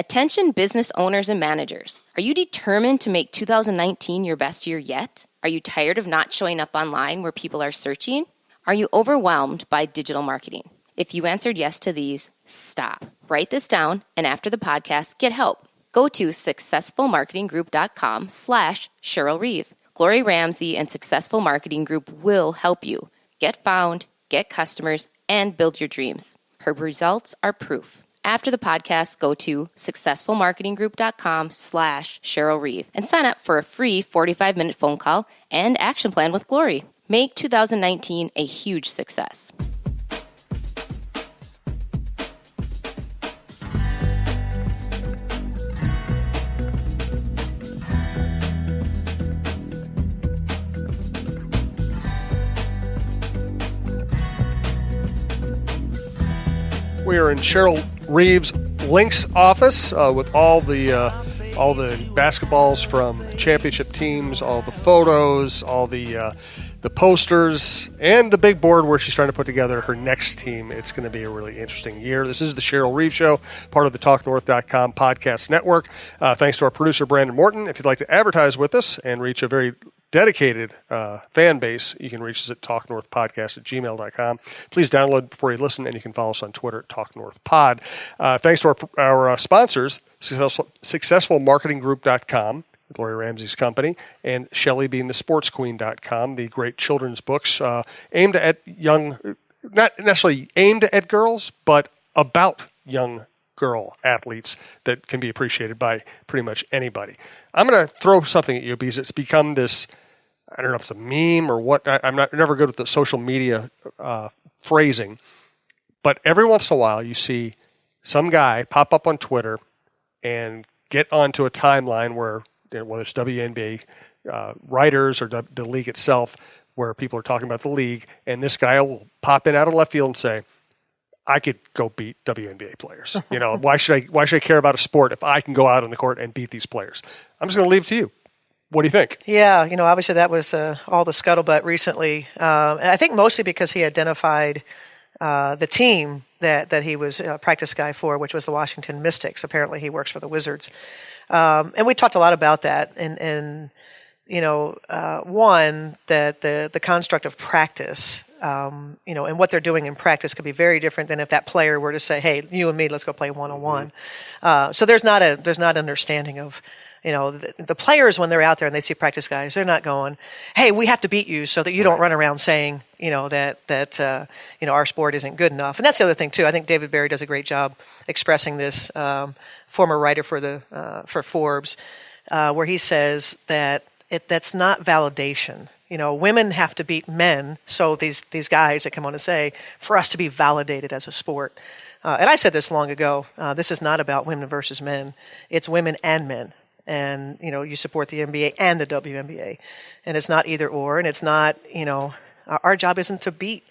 Attention business owners and managers. Are you determined to make 2019 your best year yet? Are you tired of not showing up online where people are searching? Are you overwhelmed by digital marketing? If you answered yes to these, stop. Write this down, and after the podcast, get help. Go to successfulmarketinggroup.com/Cheryl Reeve. Glory Ramsey and Successful Marketing Group will help you get found, get customers, and build your dreams. Her results are proof. After the podcast, go to successfulmarketinggroup.com/Cheryl Reeve and sign up for a free 45-minute phone call and action plan with Glory. Make 2019 a huge success. We are in Cheryl Reeve's Lynx office with all the basketballs from championship teams, all the photos, all the posters, and the big board where she's trying to put together her next team. It's going to be a really interesting year. This is the Cheryl Reeve Show, part of the TalkNorth.com podcast network. Thanks to our producer, Brandon Morton. If you'd like to advertise with us and reach a very dedicated fan base, you can reach us at talknorthpodcast@gmail.com. Please download before you listen, and you can follow us on Twitter at talknorthpod. Thanks to our sponsors, successfulmarketinggroup.com, Gloria Ramsey's company, and ShellyBeanTheSportsQueen.com, the great children's books aimed at young, not necessarily aimed at girls, but about young girl athletes that can be appreciated by pretty much anybody. I'm going to throw something at you because it's become this, I don't know if it's a meme or what. I'm never good with the social media phrasing, but every once in a while you see some guy pop up on Twitter and get onto a timeline where, whether it's WNBA writers or the league itself, where people are talking about the league, and this guy will pop in out of left field and say, I could go beat WNBA players. Why should I care about a sport if I can go out on the court and beat these players? I'm just going to leave it to you. What do you think? Yeah, obviously that was all the scuttlebutt recently. And I think mostly because he identified the team that he was a practice guy for, which was the Washington Mystics. Apparently he works for the Wizards. And we talked a lot about that. And one, that the construct of practice, and what they're doing in practice could be very different than if that player were to say, hey, you and me, let's go play one-on-one. So there's not understanding of, the players when they're out there and they see practice guys, they're not going, hey, we have to beat you so that you don't run around saying, that our sport isn't good enough. And that's the other thing too. I think David Berry does a great job expressing this, former writer for Forbes, where he says that that's not validation. Women have to beat men, so these guys that come on and say, for us to be validated as a sport. And I said this long ago, this is not about women versus men. It's women and men. And, you support the NBA and the WNBA. And it's not either or, and it's not, our job isn't to beat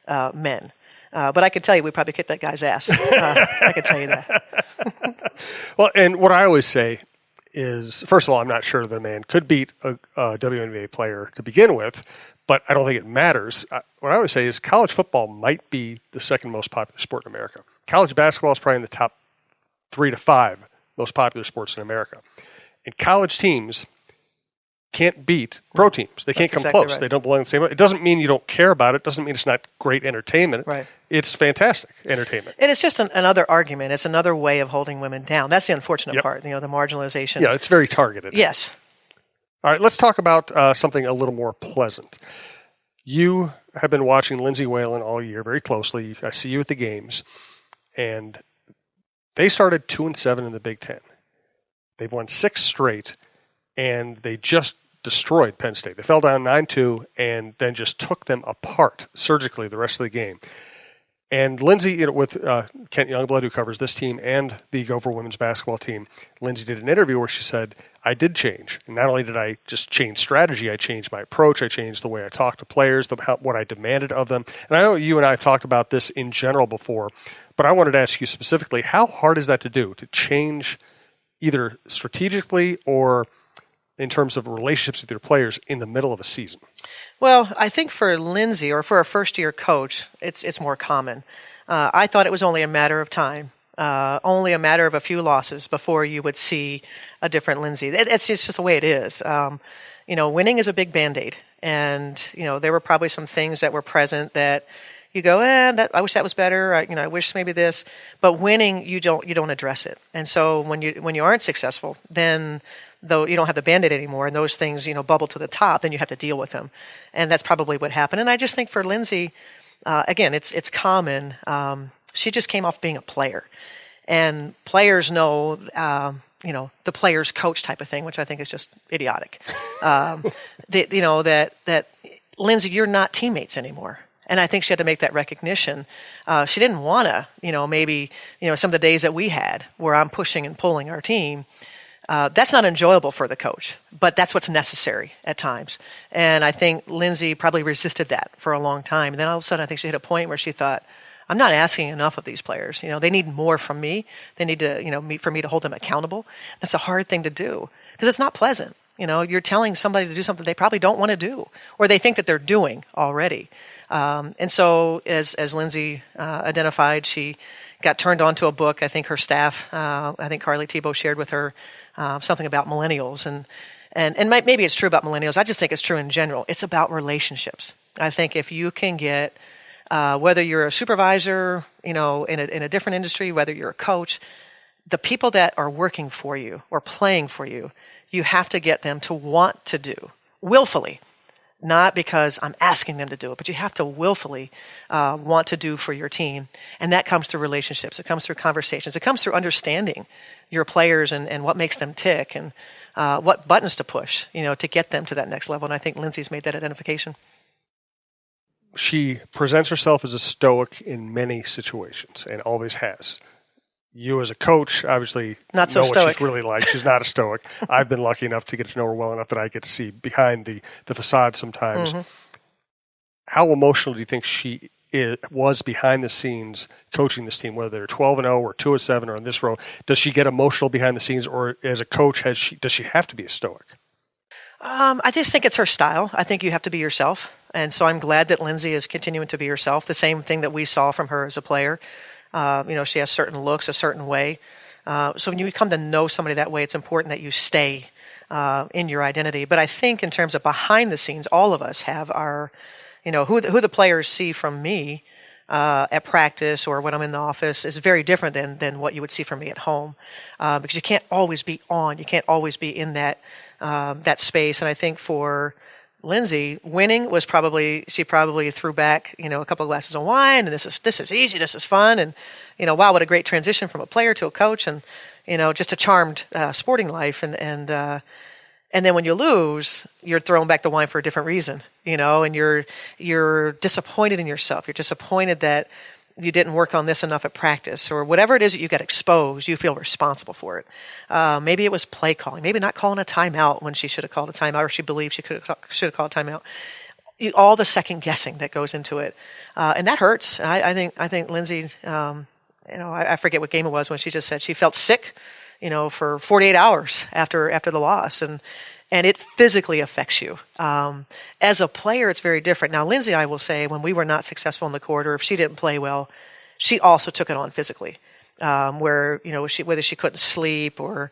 men. But I can tell you, we probably kicked that guy's ass. I can tell you that. Well, and what I always say is, first of all, I'm not sure that a man could beat a WNBA player to begin with, but I don't think it matters. What I always say is college football might be the second most popular sport in America. College basketball is probably in the top 3 to 5 most popular sports in America. And college teams can't beat pro teams. They can't come close. Right. They don't belong in the same way. It doesn't mean you don't care about it. It doesn't mean it's not great entertainment. Right. It's fantastic entertainment. And it's just another argument. It's another way of holding women down. That's the unfortunate part, the marginalization. Yeah, it's very targeted. Yes. All right, let's talk about something a little more pleasant. You have been watching Lindsay Whalen all year very closely. I see you at the games. And they started 2-7 in the Big Ten. They've won 6 straight, and they just destroyed Penn State. They fell down 9-2 and then just took them apart surgically the rest of the game. And Lindsay, with Kent Youngblood, who covers this team and the Gopher women's basketball team, Lindsay did an interview where she said, I did change. And not only did I just change strategy, I changed my approach, I changed the way I talked to players, what I demanded of them. And I know you and I have talked about this in general before, but I wanted to ask you specifically, how hard is that to do, to change either strategically or in terms of relationships with your players in the middle of a season? Well, I think for Lindsay or for a first-year coach, it's more common. I thought it was only a matter of time Only a matter of a few losses before you would see a different Lindsay. It's just the way it is. Winning is a big Band-Aid. And, there were probably some things that were present that you go, I wish that was better. I wish maybe this. But winning, you don't address it. And so when you aren't successful, then though you don't have the Band-Aid anymore, and those things, bubble to the top, then you have to deal with them. And that's probably what happened. And I just think for Lindsay, again, it's common. She just came off being a player. And players know, the player's coach type of thing, which I think is just idiotic. That Lindsay, you're not teammates anymore. And I think she had to make that recognition. She didn't want to, maybe, some of the days that we had where I'm pushing and pulling our team. That's not enjoyable for the coach, but that's what's necessary at times. And I think Lindsay probably resisted that for a long time. And then all of a sudden, I think she hit a point where she thought, I'm not asking enough of these players. They need more from me. They need to, for me to hold them accountable. That's a hard thing to do because it's not pleasant. You're telling somebody to do something they probably don't want to do, or they think that they're doing already. And so as Lindsay identified, she got turned on to a book. I think her staff, I think Carly Tebow shared with her something about millennials. And maybe it's true about millennials. I just think it's true in general. It's about relationships. I think if you can get, whether you're a supervisor, in a different industry, whether you're a coach, the people that are working for you or playing for you, you have to get them to want to do willfully. Not because I'm asking them to do it, but you have to willfully want to do for your team. And that comes through relationships. It comes through conversations. It comes through understanding your players and what makes them tick and what buttons to push, to get them to that next level. And I think Lindsay's made that identification. She presents herself as a stoic in many situations and always has. You as a coach, obviously, not so know stoic. What she's really like. She's not a stoic. I've been lucky enough to get to know her well enough that I get to see behind the facade sometimes. Mm-hmm. How emotional do you think she was behind the scenes coaching this team, whether they're 12-0 or 2-7 or in this row? Does she get emotional behind the scenes, or as a coach, does she have to be a stoic? I just think it's her style. I think you have to be yourself. And so I'm glad that Lindsay is continuing to be herself, the same thing that we saw from her as a player. She has certain looks, a certain way. So when you come to know somebody that way, it's important that you stay in your identity. But I think in terms of behind the scenes, all of us have our, who the players see from me at practice or when I'm in the office is very different than what you would see from me at home. Because you can't always be on. You can't always be in that space. And I think for Lindsay, winning was she probably threw back, a couple of glasses of wine, and this is easy, this is fun, and, wow, what a great transition from a player to a coach, and, just a charmed sporting life, and then when you lose, you're throwing back the wine for a different reason, and you're disappointed in yourself. You're disappointed that you didn't work on this enough at practice, or whatever it is that you got exposed, you feel responsible for it. Maybe it was play calling, maybe not calling a timeout when she should have called a timeout, or she believed she should have called a timeout. All the second guessing that goes into it, and that hurts. I think Lindsay, I forget what game it was when she just said she felt sick, for 48 hours after the loss, and it physically affects you. As a player, it's very different. Now, Lindsay, I will say, when we were not successful in the quarter, if she didn't play well, she also took it on physically, whether she couldn't sleep or,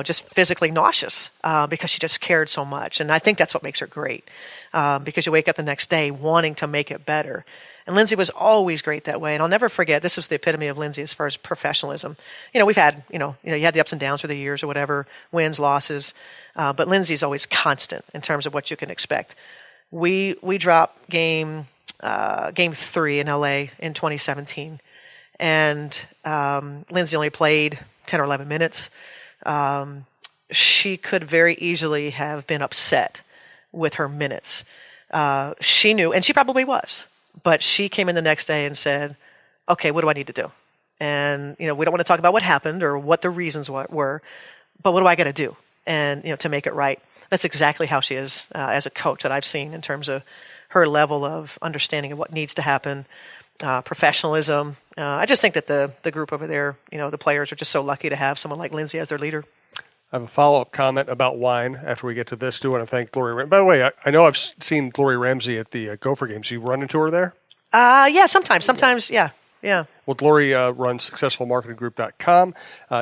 just physically nauseous because she just cared so much. And I think that's what makes her great, because you wake up the next day wanting to make it better. And Lindsay was always great that way. And I'll never forget, this was the epitome of Lindsay as far as professionalism. We've had, you had the ups and downs through the years or whatever, wins, losses. But Lindsay's always constant in terms of what you can expect. We dropped game 3 in LA in 2017. And Lindsay only played 10 or 11 minutes. She could very easily have been upset with her minutes. She knew, and she probably was. But she came in the next day and said, okay, what do I need to do? And, we don't want to talk about what happened or what the reasons were, but what do I got to do? And, to make it right. That's exactly how she is as a coach that I've seen in terms of her level of understanding of what needs to happen, professionalism. I just think that the group over there, the players are just so lucky to have someone like Lindsay as their leader. I have a follow-up comment about wine after we get to this. Do want to thank Gloria Ramsey. By the way, I know I've seen Gloria Ramsey at the Gopher games. You run into her there? Yeah, sometimes, yeah. Yeah. Well, Glory runs successfulmarketinggroup.com.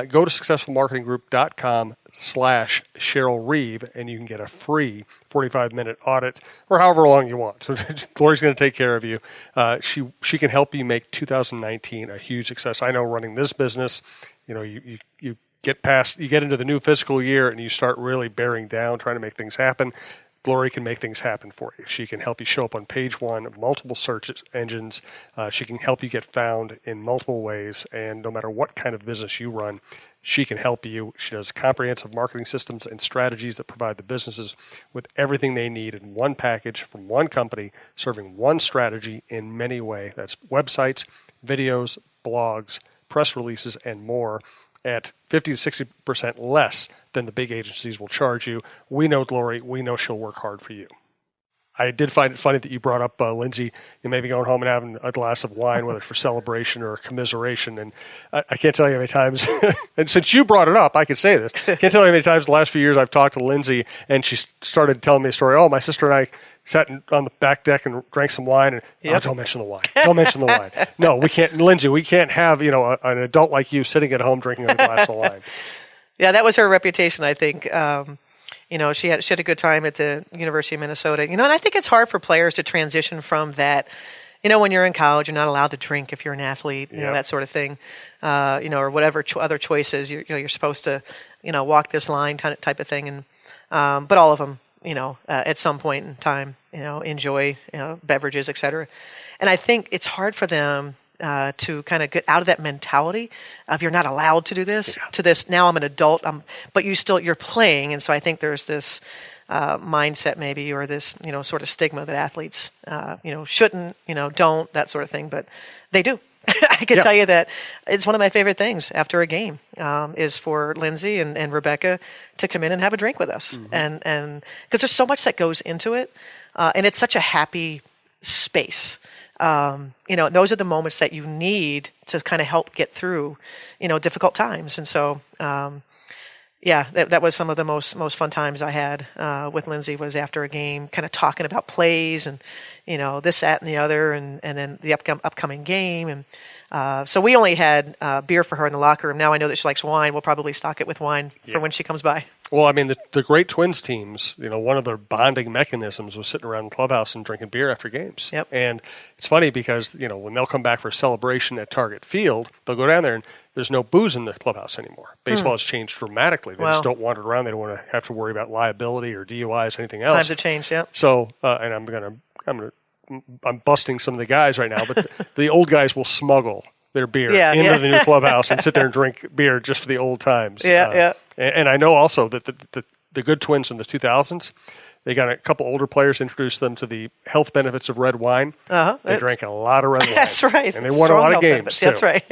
Go to successfulmarketinggroup.com/Cheryl Reeve, and you can get a free 45-minute audit or however long you want. So Glory's going to take care of you. She can help you make 2019 a huge success. I know running this business, you get into the new fiscal year and you start really bearing down, trying to make things happen. Glory can make things happen for you. She can help you show up on page one of multiple search engines. She can help you get found in multiple ways. And no matter what kind of business you run, she can help you. She does comprehensive marketing systems and strategies that provide the businesses with everything they need in one package from one company, serving one strategy in many ways. That's websites, videos, blogs, press releases, and more at 50 to 60% less than the big agencies will charge you. We know Glory. We know she'll work hard for you. I did find it funny that you brought up Lindsay. You may be going home and having a glass of wine, whether it's for celebration or commiseration. And I can't tell you how many times, and since you brought it up, I could say this. Can't tell you how many times the last few years I've talked to Lindsay, and she started telling me a story. Oh, my sister and I sat on the back deck and drank some wine. And don't mention the wine. Don't mention the wine. No, we can't, Lindsay. We can't have an adult like you sitting at home drinking a glass of wine. Yeah, that was her reputation, I think. She had a good time at the University of Minnesota. And I think it's hard for players to transition from that. When you're in college, you're not allowed to drink if you're an athlete, that sort of thing. Or whatever other choices you're supposed to, walk this line type of thing. And but all of them, at some point in time, enjoy beverages, etc. And I think it's hard for them to kind of get out of that mentality of you're not allowed to do this, to this, now I'm an adult, but you're playing. And so I think there's this mindset maybe, or this, sort of stigma that athletes, shouldn't, don't, that sort of thing, but they do. I can tell you that it's one of my favorite things after a game is for Lindsay and Rebecca to come in and have a drink with us. Mm-hmm. And because there's so much that goes into it. And it's such a happy space. Those are the moments that you need to kind of help get through, difficult times. And so, that was some of the most fun times I had with Lindsay was after a game, kind of talking about plays and, this, that, and the other, and then the upcoming game. And so we only had beer for her in the locker room. Now I know that she likes wine. We'll probably stock it with wine for when she comes by. Well, I mean, the great Twins teams, one of their bonding mechanisms was sitting around the clubhouse and drinking beer after games. Yep. And it's funny because, when they'll come back for a celebration at Target Field, they'll go down there and there's no booze in the clubhouse anymore. Baseball has changed dramatically. They just don't wander around. They don't want to have to worry about liability or DUIs or anything else. Times have changed, yeah. So, and I'm busting some of the guys right now, but the old guys will smuggle their beer into the new clubhouse and sit there and drink beer just for the old times. And I know also that the good Twins in the 2000s, they got a couple older players, introduced them to the health benefits of red wine. They drank a lot of red wine. That's right. And they won a lot of games, too. That's right.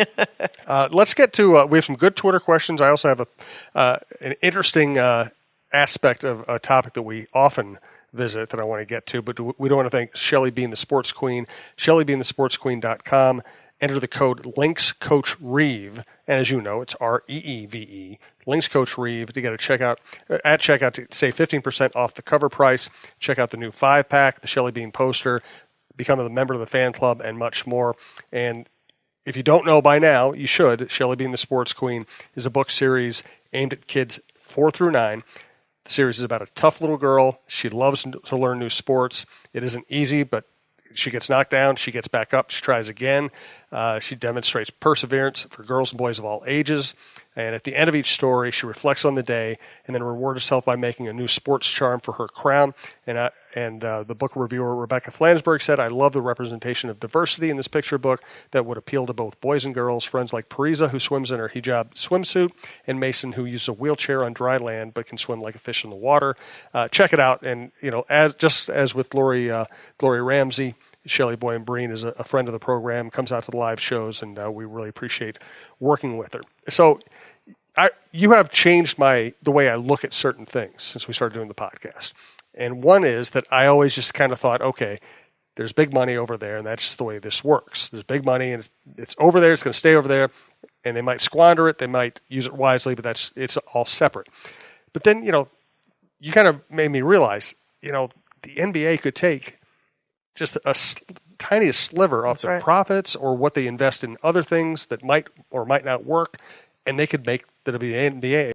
Let's get to, we have some good Twitter questions. I also have an interesting aspect of a topic that we often visit that I want to get to, but we don't want to thank Shelly being the Sports Queen. ShellyBeingTheSportsQueen.com. Enter the code Lynx Coach Reeve, and as you know, it's REEVE. Lynx Coach Reeve to get a checkout at checkout to save 15% off the cover price. Check out the new 5-pack, the Shelly Bean poster, become a member of the fan club, and much more. And if you don't know by now, you should. Shelly Being the Sports Queen is a book series aimed at kids 4 through 9. The series is about a tough little girl. She loves to learn new sports. It isn't easy, but she gets knocked down, she gets back up, she tries again. She demonstrates perseverance for girls and boys of all ages. And at the end of each story, she reflects on the day and then rewards herself by making a new sports charm for her crown. And the book reviewer Rebecca Flansburgh said, I love the representation of diversity in this picture book that would appeal to both boys and girls. Friends like Parisa, who swims in her hijab swimsuit, and Mason, who uses a wheelchair on dry land but can swim like a fish in the water. Check it out. And, as with Glory Ramsey, Shelly Boy and Breen is a friend of the program, comes out to the live shows, and we really appreciate working with her. So you have changed the way I look at certain things since we started doing the podcast. And one is that I always just kind of thought, okay, there's big money over there, and that's just the way this works. There's big money, and it's over there, it's going to stay over there, and they might squander it, they might use it wisely, but it's all separate. But then, you kind of made me realize, the NBA could take just tiniest sliver off That's their right. profits or what they invest in other things that might or might not work, and they could make the WNBA